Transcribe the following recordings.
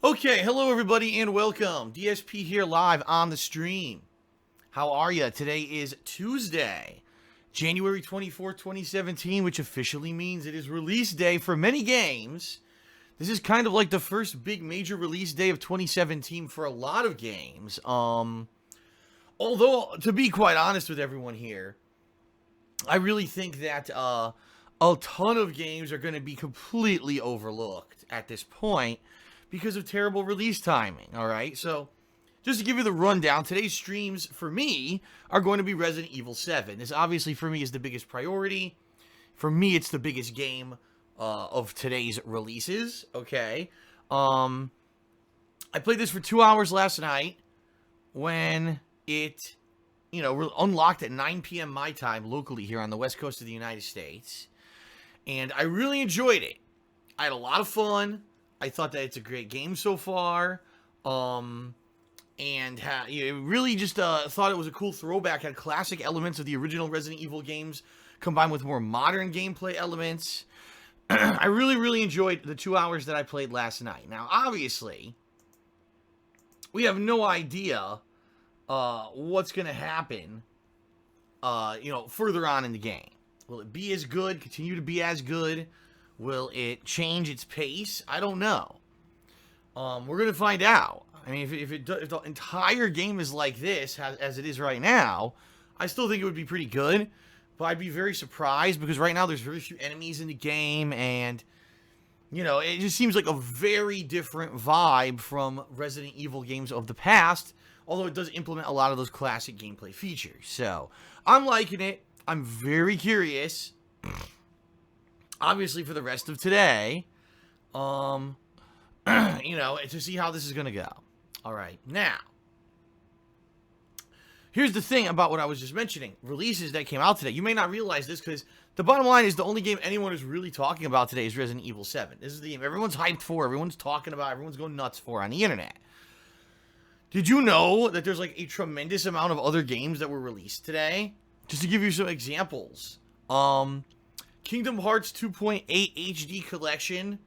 Okay, hello everybody and welcome. DSP here live on the stream. How are you? Today is Tuesday, January 24th, 2017, which officially means it is release day for many games. This is kind of like the first big major release day of 2017 for a lot of games. Although, to be quite honest with everyone here, I really think that a ton of games are going to be completely overlooked at this point because of terrible release timing, alright? So, just to give you the rundown, today's streams, for me, are going to be Resident Evil 7. This, obviously, for me, is the biggest priority. For me, it's the biggest game of today's releases, okay? I played this for 2 hours last night when it, unlocked at 9 p.m. my time, locally here on the west coast of the United States. And I really enjoyed it. I had a lot of fun. I thought that it's a great game so far, and really just thought it was a cool throwback. Had classic elements of the original Resident Evil games combined with more modern gameplay elements. I really enjoyed the 2 hours that I played last night. Now, obviously, we have no idea what's going to happen, further on in the game. Will it be as good, continue to be as good? Will it change its pace? I don't know. We're going to find out. I mean, if the entire game is like this, as it is right now, I still think it would be pretty good. But I'd be very surprised because right now there's very few enemies in the game. And, it just seems like a very different vibe from Resident Evil games of the past. Although it does implement a lot of those classic gameplay features. So, I'm liking it. I'm very curious. Obviously, for the rest of today, to see how this is going to go. All right, now, here's the thing about what I was just mentioning. Releases that came out today. You may not realize this because the bottom line is the only game anyone is really talking about today is Resident Evil 7. This is the game everyone's hyped for, everyone's talking about, everyone's going nuts for on the internet. Did you know that there's like a tremendous amount of other games that were released today? Just to give you some examples. Kingdom Hearts 2.8 HD Collection,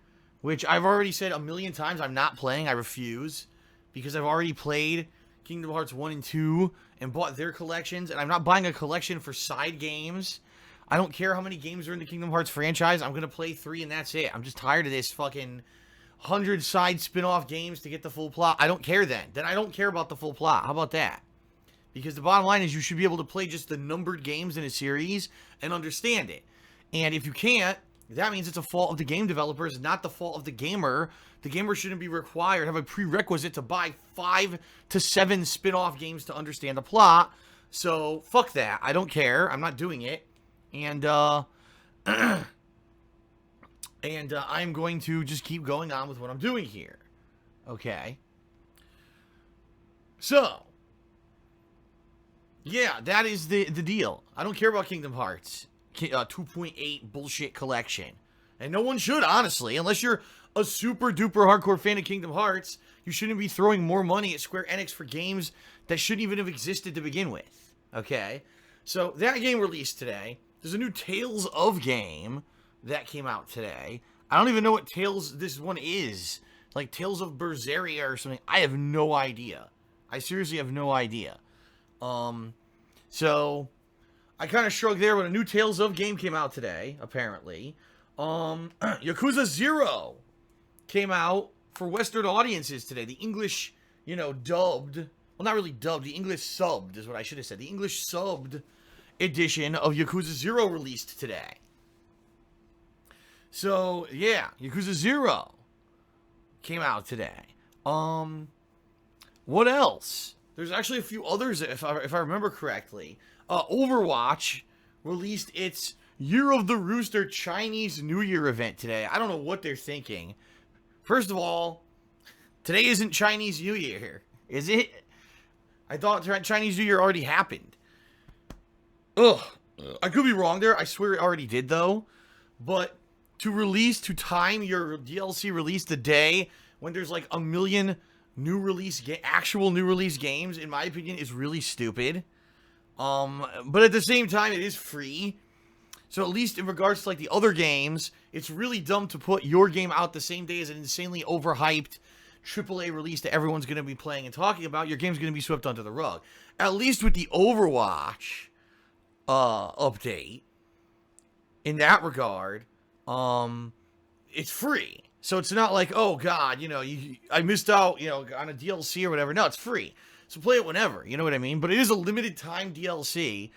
which I've already said a million times I'm not playing. I refuse. Because I've already played Kingdom Hearts 1 and 2 and bought their collections. And I'm not buying a collection for side games. I don't care how many games are in the Kingdom Hearts franchise. I'm going to play 3 and that's it. I'm just tired of this fucking 100 side spin-off games to get the full plot. I don't care then. Then I don't care about the full plot. How about that? Because the bottom line is you should be able to play just the numbered games in a series and understand it. And if you can't, that means it's a fault of the game developers, not the fault of the gamer. The gamer shouldn't be required, have a prerequisite to buy 5 to 7 spin-off games to understand the plot. So, fuck that. I don't care. I'm not doing it. And, I'm going to just keep going on with what I'm doing here. Okay. So, yeah, that is the deal. I don't care about Kingdom Hearts 2.8 bullshit collection. And no one should, honestly. Unless you're a super duper hardcore fan of Kingdom Hearts, you shouldn't be throwing more money at Square Enix for games that shouldn't even have existed to begin with. Okay? So, that game released today. There's a new Tales of game that came out today. I don't even know what Tales this one is. Like Tales of Berseria or something. I have no idea. I seriously have no idea. So, I kind of shrugged there when a new Tales of game came out today, apparently. Yakuza 0 came out for Western audiences today. The English, dubbed, well, not really dubbed, the English subbed is what I should have said. The English subbed edition of Yakuza 0 released today. So, yeah, Yakuza 0 came out today. What else? There's actually a few others, if I remember correctly. Overwatch released its Year of the Rooster Chinese New Year event today. I don't know what they're thinking. First of all, today isn't Chinese New Year, is it? I thought Chinese New Year already happened. Ugh. I could be wrong there. I swear it already did, though. But to time your DLC release the day when there's like a million actual new release games, in my opinion, is really stupid. But at the same time, it is free. So at least in regards to like the other games, it's really dumb to put your game out the same day as an insanely overhyped AAA release that everyone's going to be playing and talking about, your game's going to be swept under the rug. At least with the Overwatch update, in that regard, it's free. So it's not like, oh God, I missed out, on a DLC or whatever. No, it's free. So play it whenever, you know what I mean? But it is a limited time DLC,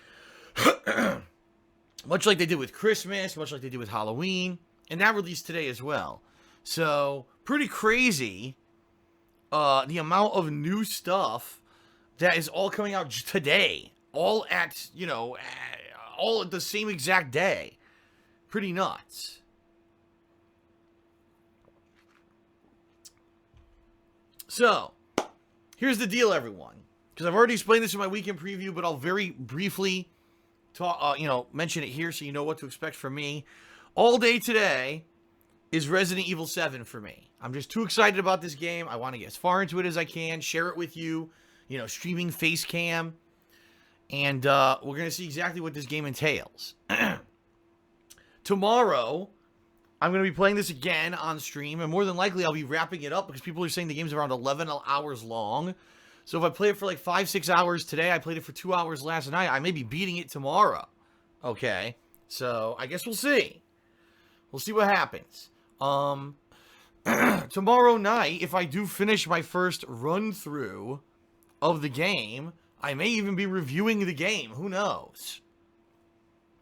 much like they did with Christmas, much like they did with Halloween, and that released today as well. So pretty crazy, the amount of new stuff that is all coming out today, all at the same exact day. Pretty nuts. So, here's the deal, everyone. Because I've already explained this in my weekend preview, but I'll very briefly mention it here so you know what to expect from me. All day today is Resident Evil 7 for me. I'm just too excited about this game. I want to get as far into it as I can, share it with you, streaming facecam, and we're going to see exactly what this game entails. Tomorrow, I'm going to be playing this again on stream, and more than likely I'll be wrapping it up because people are saying the game's around 11 hours long. So if I play it for like 5-6 hours today, I played it for 2 hours last night, I may be beating it tomorrow. Okay? So I guess we'll see. We'll see what happens. Tomorrow night, if I do finish my first run-through of the game, I may even be reviewing the game. Who knows?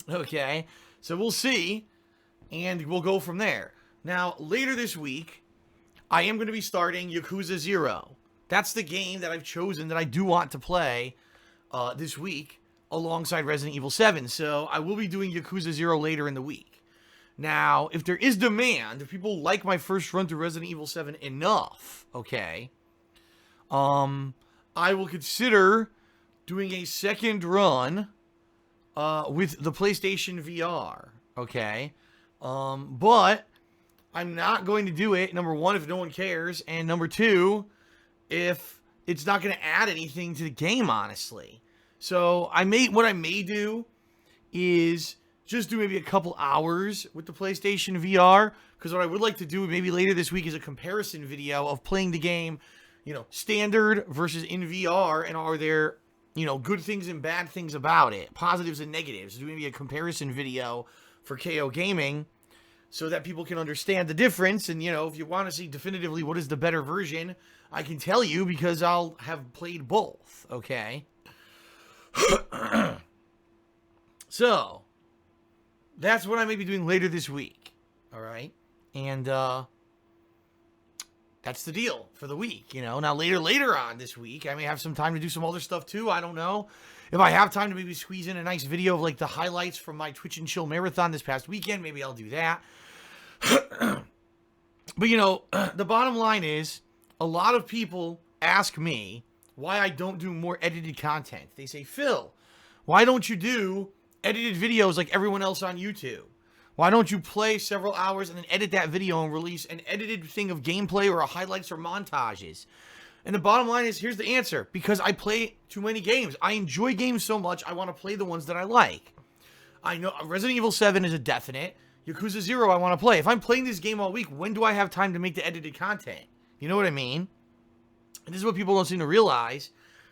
Okay? So we'll see, and we'll go from there. Now, later this week, I am going to be starting Yakuza 0. That's the game that I've chosen that I do want to play this week alongside Resident Evil 7. So I will be doing Yakuza 0 later in the week. Now, if there is demand, if people like my first run through Resident Evil 7 enough, okay, I will consider doing a second run with the PlayStation VR, okay? But I'm not going to do it, number one, if no one cares, and number two, if it's not going to add anything to the game, honestly. So what I may do is just do maybe a couple hours with the PlayStation VR, because what I would like to do maybe later this week is a comparison video of playing the game, standard versus in VR, and are there good things and bad things about it, positives and negatives. Do maybe a comparison video for KO Gaming so that people can understand the difference. And, if you want to see definitively what is the better version, I can tell you because I'll have played both, okay? So, that's what I may be doing later this week, all right? And, that's the deal for the week, Now, later on this week, I may have some time to do some other stuff, too. I don't know. If I have time to maybe squeeze in a nice video of, the highlights from my Twitch and Chill Marathon this past weekend, maybe I'll do that. But, the bottom line is, a lot of people ask me why I don't do more edited content. They say, Phil, why don't you do edited videos like everyone else on YouTube? Why don't you play several hours and then edit that video and release an edited thing of gameplay or highlights or montages? And the bottom line is, here's the answer. Because I play too many games. I enjoy games so much, I want to play the ones that I like. I know Resident Evil 7 is a definite. Yakuza 0 I want to play. If I'm playing this game all week, when do I have time to make the edited content? You know what I mean? And this is what people don't seem to realize,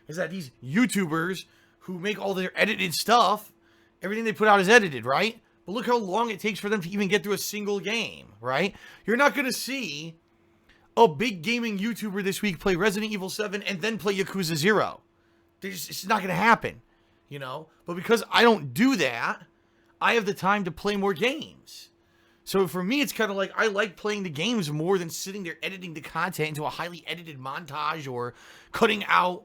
is that these YouTubers who make all their edited stuff, everything they put out is edited, right? But look how long it takes for them to even get through a single game, right? You're not going to see a big gaming YouTuber this week play Resident Evil 7 and then play Yakuza 0. It's not going to happen, But because I don't do that, I have the time to play more games. So for me, it's kind of like I like playing the games more than sitting there editing the content into a highly edited montage or cutting out,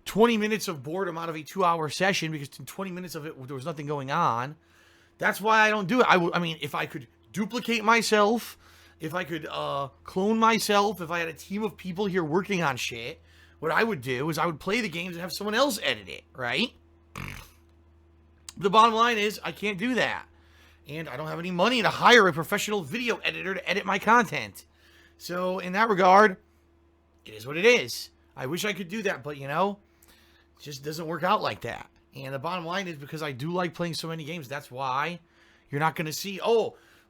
20 minutes of boredom out of a 2-hour session because in 20 minutes of it, there was nothing going on. That's why I don't do it. I mean, if I could duplicate myself, if I could clone myself, if I had a team of people here working on shit, what I would do is I would play the games and have someone else edit it, right? The bottom line is I can't do that. And I don't have any money to hire a professional video editor to edit my content. So in that regard, it is what it is. I wish I could do that, but it just doesn't work out like that. And the bottom line is because I do like playing so many games, that's why you're not going to see,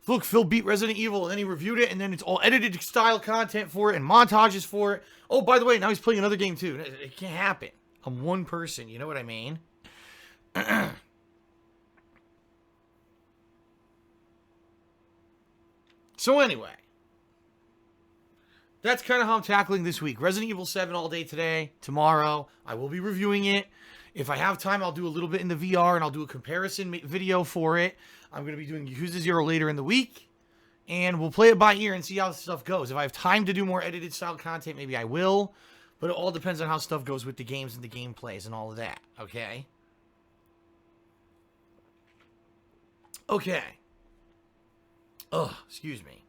look, Phil beat Resident Evil, and then he reviewed it, and then it's all edited style content for it and montages for it. Oh, by the way, now he's playing another game too. It can't happen. I'm one person, you know what I mean? So anyway, that's kind of how I'm tackling this week. Resident Evil 7 all day today. Tomorrow, I will be reviewing it. If I have time, I'll do a little bit in the VR, and I'll do a comparison video for it. I'm going to be doing Yakuza 0 later in the week, and we'll play it by ear and see how stuff goes. If I have time to do more edited style content, maybe I will, but it all depends on how stuff goes with the games and the gameplays and all of that, okay? Okay. Ugh, excuse me.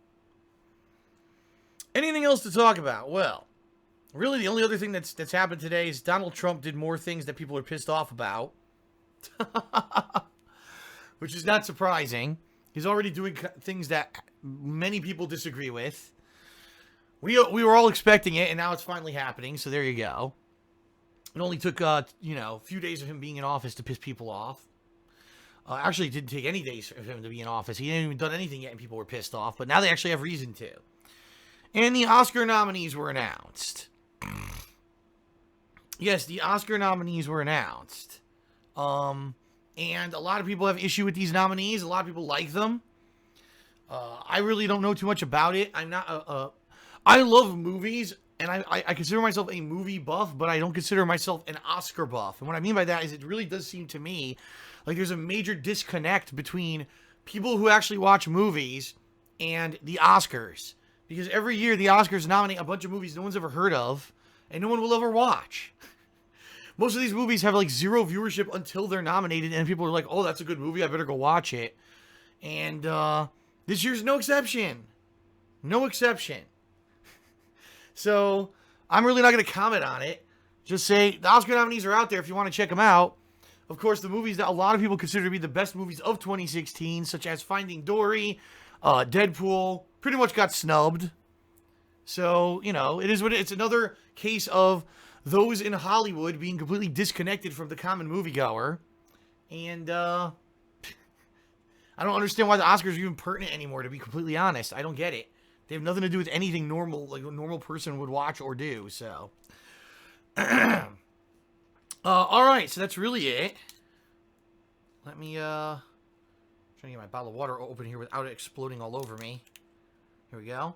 Anything else to talk about? Well, really the only other thing that's happened today is Donald Trump did more things that people are pissed off about. Which is not surprising. He's already doing things that many people disagree with. We were all expecting it, and now it's finally happening, so there you go. It only took, a few days of him being in office to piss people off. Actually, it didn't take any days for him to be in office. He hadn't even done anything yet, and people were pissed off. But now they actually have reason to. And the Oscar nominees were announced. Yes, the Oscar nominees were announced. And a lot of people have issue with these nominees. A lot of people like them. I really don't know too much about it. I'm not I love movies, and I consider myself a movie buff, but I don't consider myself an Oscar buff. And what I mean by that is it really does seem to me like there's a major disconnect between people who actually watch movies and the Oscars. Because every year the Oscars nominate a bunch of movies no one's ever heard of, and no one will ever watch. Most of these movies have like zero viewership until they're nominated, and people are like, oh, that's a good movie, I better go watch it. And this year's no exception. No exception. So, I'm really not going to comment on it. Just say, the Oscar nominees are out there if you want to check them out. Of course, the movies that a lot of people consider to be the best movies of 2016, such as Finding Dory, Deadpool, pretty much got snubbed. So, it is what it's another case of those in Hollywood being completely disconnected from the common moviegoer. And, I don't understand why the Oscars are even pertinent anymore, to be completely honest. I don't get it. They have nothing to do with anything normal, like a normal person would watch or do, so. Alright, so that's really it. Let me, trying to get my bottle of water open here without it exploding all over me. Here we go.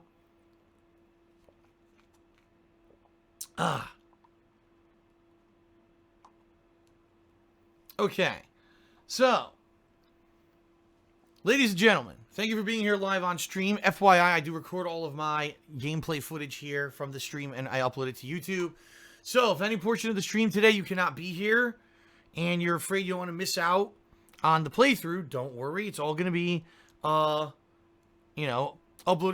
Okay. So, ladies and gentlemen, thank you for being here live on stream. FYI, I do record all of my gameplay footage here from the stream, and I upload it to YouTube. So, if any portion of the stream today you cannot be here, and you're afraid you don't want to miss out on the playthrough, don't worry. It's all going to be, uploaded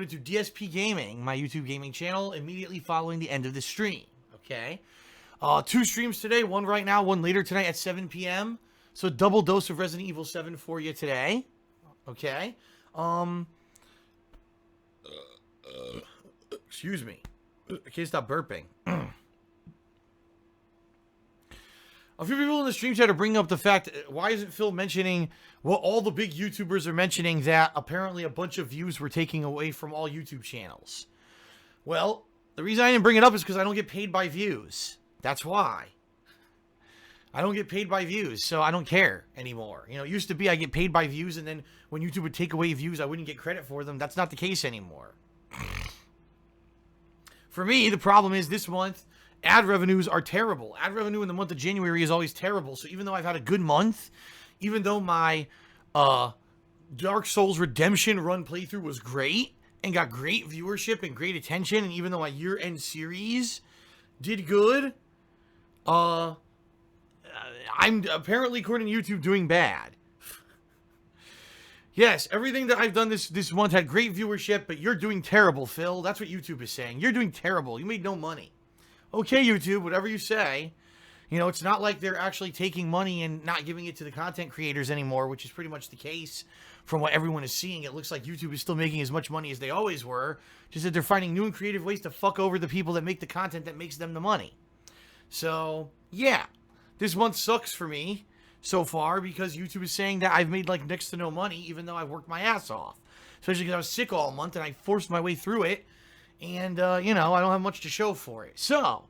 to DSPGaming, my YouTube gaming channel, immediately following the end of the stream. Okay? 2 streams today, one right now, one later tonight at 7 p.m. So, a double dose of Resident Evil 7 for you today. Okay? Excuse me. I can't stop burping. A few people in the stream chat are bringing up the fact, why isn't Phil mentioning what all the big YouTubers are mentioning, that apparently a bunch of views were taking away from all YouTube channels? Well, the reason I didn't bring it up is because I don't get paid by views. That's why. I don't get paid by views, so I don't care anymore. It used to be I get paid by views, and then when YouTube would take away views, I wouldn't get credit for them. That's not the case anymore. For me, the problem is this month, ad revenues are terrible. Ad revenue in the month of January is always terrible. So even though I've had a good month, even though my Dark Souls Redemption run playthrough was great and got great viewership and great attention, and even though my year-end series did good, I'm apparently, according to YouTube, doing bad. Yes, everything that I've done this month had great viewership, but you're doing terrible, Phil. That's what YouTube is saying. You're doing terrible. You made no money. Okay, YouTube, whatever you say. It's not like they're actually taking money and not giving it to the content creators anymore, which is pretty much the case from what everyone is seeing. It looks like YouTube is still making as much money as they always were, just that they're finding new and creative ways to fuck over the people that make the content that makes them the money. So, yeah, this month sucks for me so far because YouTube is saying that I've made like next to no money, even though I've worked my ass off. especially because I was sick all month and I forced my way through it. And, you know, I don't have much to show for it. So,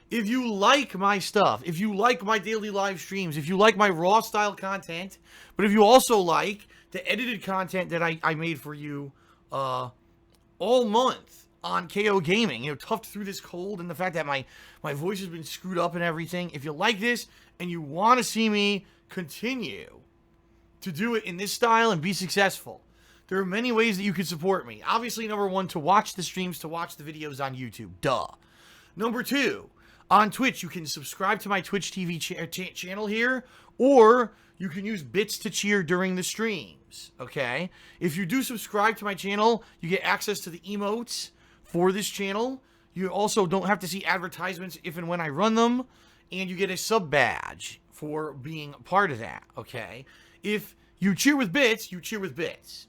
if you like my stuff, if you like my daily live streams, if you like my raw style content, but if you also like the edited content that I made for you all month on KO Gaming, you know, toughed through this cold and the fact that my voice has been screwed up and everything, if you like this and you want to see me continue to do it in this style and be successful, there are many ways that you can support me. Obviously, number one, to watch the streams, to watch the videos on YouTube. Duh. Number two, on Twitch, you can subscribe to my Twitch TV channel here, or you can use bits to cheer during the streams, okay? If you do subscribe to my channel, you get access to the emotes for this channel. You also don't have to see advertisements if and when I run them, and you get a sub badge for being part of that, okay? If you cheer with bits, you cheer with bits,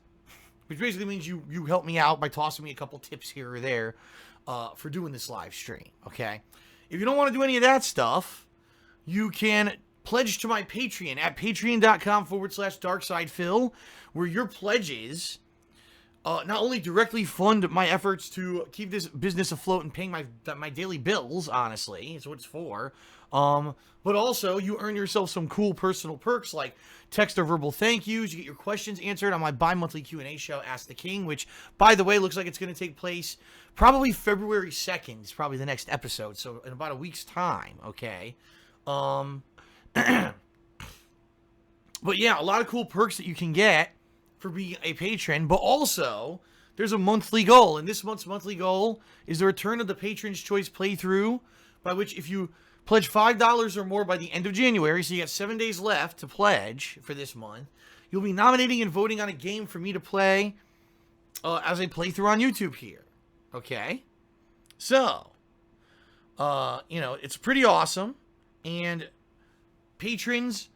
which basically means you help me out by tossing me a couple tips here or there for doing this live stream, okay? If you don't want to do any of that stuff, you can pledge to my Patreon at patreon.com/DarksidePhil, where your pledges not only directly fund my efforts to keep this business afloat and paying my daily bills, honestly, is what it's for, but also you earn yourself some cool personal perks like text or verbal thank yous. You get your questions answered on my bi-monthly Q&A show, Ask the King, which, by the way, looks like it's going to take place probably February 2nd. Is probably the next episode, so in about a week's time, okay? But yeah, a lot of cool perks that you can get for being a patron, but also there's a monthly goal, and this month's monthly goal is the return of the Patron's Choice playthrough, by which if you pledge $5 or more by the end of January, so you got 7 days left to pledge for this month, you'll be nominating and voting on a game for me to play as a playthrough on YouTube here, okay? So, you know, it's pretty awesome, and patrons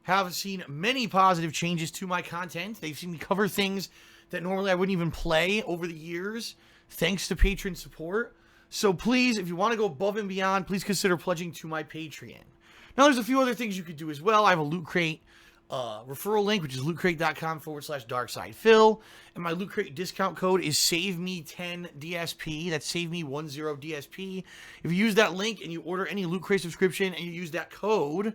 have seen many positive changes to my content. They've seen me cover things that normally I wouldn't even play over the years, thanks to patron support. So please, if you want to go above and beyond, please consider pledging to my Patreon. Now, there's a few other things you could do as well. I have a Loot Crate referral link, which is lootcrate.com/DarksidePhil. And my Loot Crate discount code is SaveMe10DSP. That's SaveMe10DSP. If you use that link and you order any Loot Crate subscription and you use that code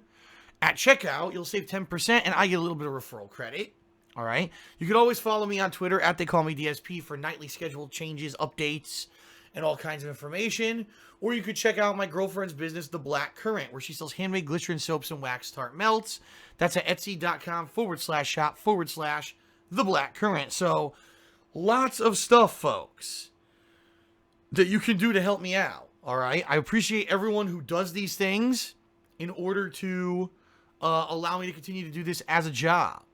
at checkout, you'll save 10% and I get a little bit of referral credit. All right. You can always follow me on Twitter at TheyCallMeDSP for nightly scheduled changes, updates, and all kinds of information. Or you could check out my girlfriend's business, The Black Current, where she sells handmade glycerin soaps and wax tart melts. That's at etsy.com/shop/The Black Current. So lots of stuff, folks, that you can do to help me out. All right. I appreciate everyone who does these things in order to allow me to continue to do this as a job.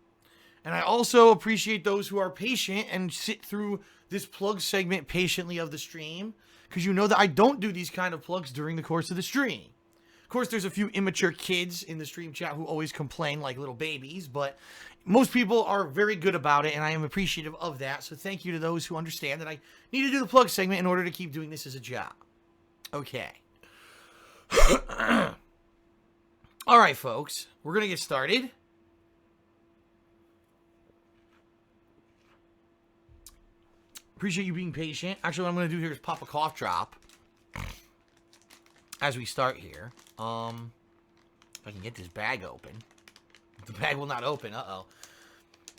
And I also appreciate those who are patient and sit through this plug segment patiently of the stream, because you know that I don't do these kind of plugs during the course of the stream. Of course, there's a few immature kids in the stream chat who always complain like little babies, but most people are very good about it, and I am appreciative of that. So thank you to those who understand that I need to do the plug segment in order to keep doing this as a job. Okay. All right, folks, we're going to get started. Appreciate you being patient. Actually, what I'm going to do here is pop a cough drop as we start here. If I can get this bag open. The bag will not open. Uh-oh.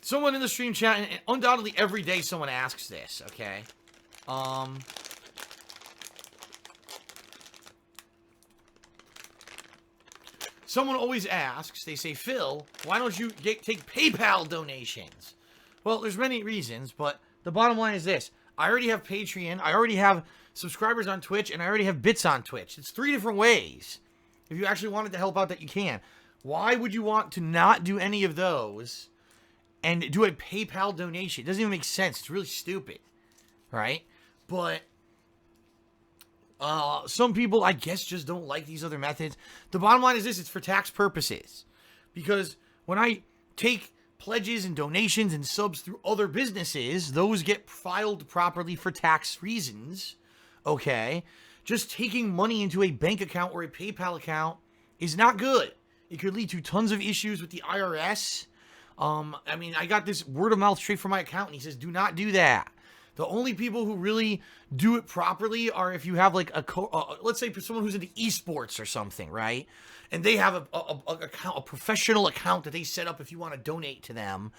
Someone in the stream chat, and undoubtedly every day someone asks this, okay? Someone always asks, they say, Phil, why don't you take PayPal donations? Well, there's many reasons, but the bottom line is this. I already have Patreon, I already have subscribers on Twitch, and I already have bits on Twitch. It's 3 different ways. If you actually wanted to help out, that you can. Why would you want to not do any of those and do a PayPal donation? It doesn't even make sense. It's really stupid, right? But some people, I guess, just don't like these other methods. The bottom line is this. It's for tax purposes. Because when I take pledges and donations and subs through other businesses, those get filed properly for tax reasons, okay? Just taking money into a bank account or a PayPal account is not good. It could lead to tons of issues with the IRS. I mean, I got this word of mouth straight from my accountant. He says, do not do that. The only people who really do it properly are if you have like let's say for someone who's into esports or something, right? And they have a professional account that they set up if you want to donate to them.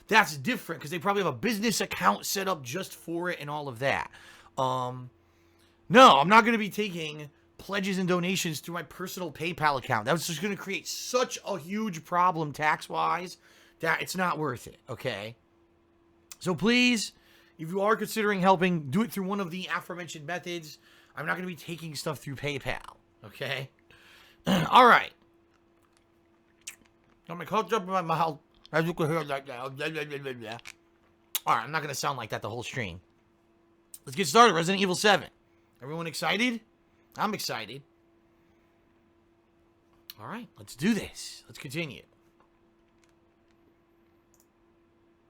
That's different because they probably have a business account set up just for it and all of that. No, I'm not going to be taking pledges and donations through my personal PayPal account. That's just going to create such a huge problem tax-wise that it's not worth it, okay? So please, if you are considering helping, do it through one of the aforementioned methods. I'm not going to be taking stuff through PayPal, okay? All right. Got my coat up in my mouth. As you can hear like that. All right, I'm not going to sound like that the whole stream. Let's get started. Resident Evil 7. Everyone excited? I'm excited. All right, let's do this. Let's continue.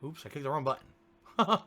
Oops, I clicked the wrong button.